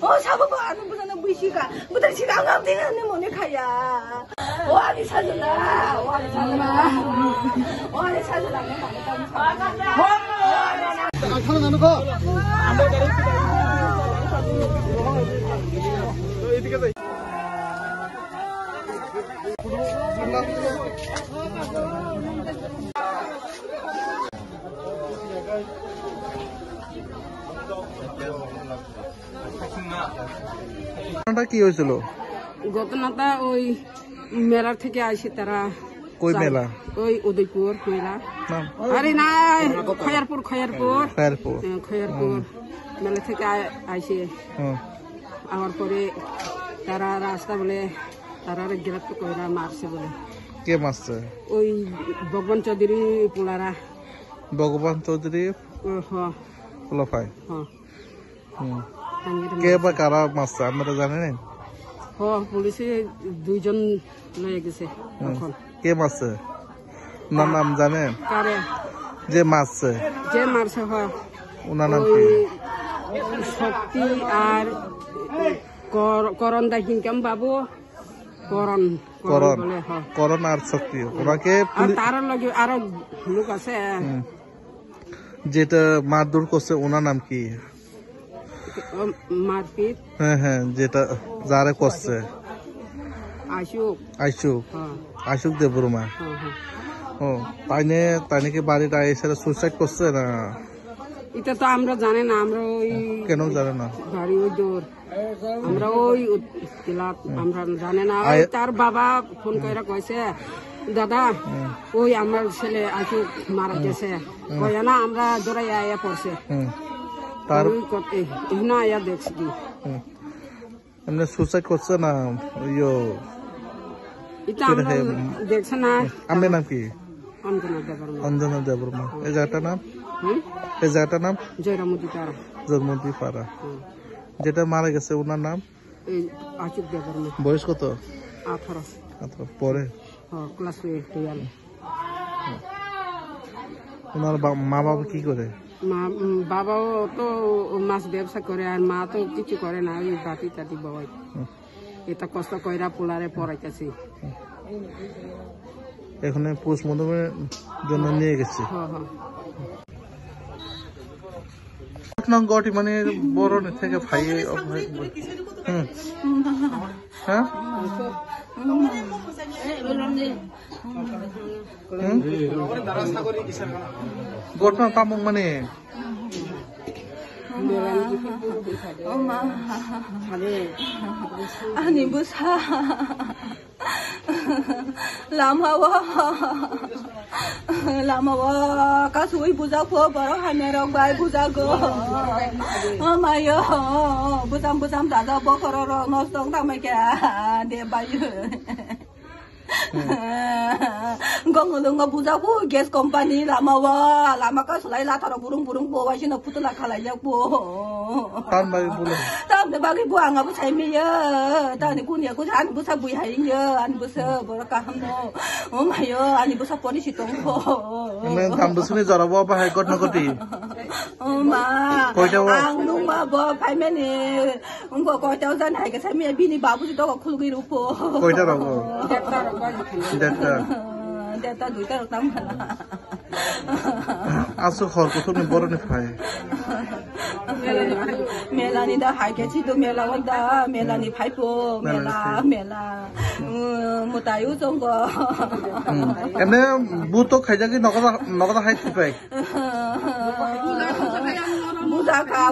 뭐 사보고 아는 무슨 무시가 무슨 시간 안 되는 뭐네 가야 와리 찾으나 와리 찾으나 와리 찾으나 가는 거 이렇게 কি হয়েছিল ঘটনাটা ওই মেলা থেকে আসে তারা কই মেলা ওই উদয়পুর মেলা আরে না খয়ারপুর মেলা থেকে আসে আবার পরে তারা রাস্তা বলে তারা গ্রেপ্তার করে মারছে বলে কে মারছে ওই ভগবান চৌধুরী পোলারা ভগবান চৌধুরী পোলাফাই কে বা কারা মারছে আপনারা জানেন পুলিশে দুইজন লয়ে গেছে কে মারছে ওনার নাম জানেন যে মারছে ওনার নাম কি শক্তি আর করণ দাকিনকাম বাবু করণ আর শক্তি ওনাকে তার লগে আরো লোক আছে যেটা মারধর করছে ওনার নাম কি মারপিট হ্যাঁ যেটা যারে করছে আশুক দেববর্মা ও তাই নাকি বাড়িটা এসে সুইসাইড করছে না এটা তো আমরা জানি না আমরা ওই কেন জানে না বাড়ি ওই দূর আমরা ওই আমরা জানি না তার বাবা ফোন করে কইছে দাদা ওই আমার ছেলে আশুক মারা গেছে কয় না আমরা দৌড়াই আয়া পড়ছে তার এখানে আয়া দেখছি এমনি সুইসাইড করছে না এটা আমরা দেখছে না আপনার নাম কি অঞ্জনা দেববর্মা এই জায়গাটার নাম জয়রামতি পাড়া যেটা মারা গেছে ওনার নাম আশুক দেববর্মা বয়স কত 18 পরে ক্লাস 12 ওনার মা বাবা কি করে বাবাও তো মাছ ব্যবসা করে আর মা তো কিছু করে না ওই বাটি টাটি বাবাই এটা কষ্ট কইরা পোলারে পড়াইতেছি এখানে পোস্টমর্টমের জন্য নিয়ে গেছে গটি মানে বড় থেকে ভাইয়ে হ্যাঁ ঘটনা তামুক মানে 아니 무사 라마와 가수의 부자고 바로 하네랑 바이 부자고 어마요 부담 다다 버거러 너성 담에게 내 바이 gong buzaku gas company lama ka sulai la tharo burung bo wa sina putula khala ya bo tam de bagi bu anga bu sai mi ya ta ni kun ya ku an bu sa bu hai ya an bu sa bo ka ham no o ma yo ani bu sa poni si tong bo men tam bu suni jara bo ba hai kot na koti o ma ang nu ma bo phai me ni ngo ko chao zan hai ka sai mi bi ni ba bu si to ko khul gi ru po koi ta ro Data duita tam aso khor ko thoni borone phai melani da hai ke chi to melani phai po mela mutayu jong go emne buto khaija ki nogada hai thipai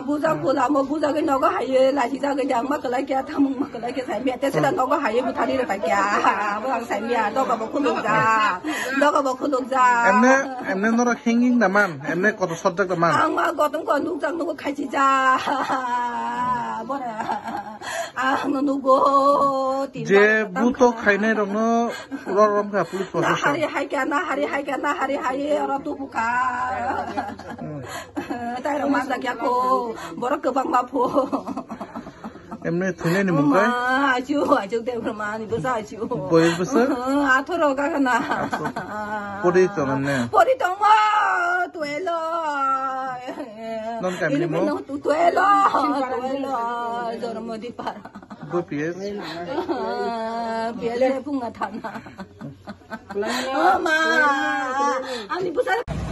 buza pula mo buza ke nogo haye la chi ja ke jang ma kala kya tham ma kala ke sai mia te se la nogo haye bu thari ra kya bu ang sai mia do ka bo khuluk ja emne nora hanging na man emne koto subject man ang ma gotom ko nuk jang nogo khai chi ja bora ang nugo je buto khaine rong rom ka police procession hari haye ora tu buka tai rong ma da kya ko bora ke bang ma pho emne thune ni mungkai aju de brahma ni busa aju boy busa athoro ka kana pori to manne pori to ma tuelo Non kami Ini mo? pinang tutuelo, Jormo di para. Go PS. Biar dia pun nggak tanah. Mama, ani pusat.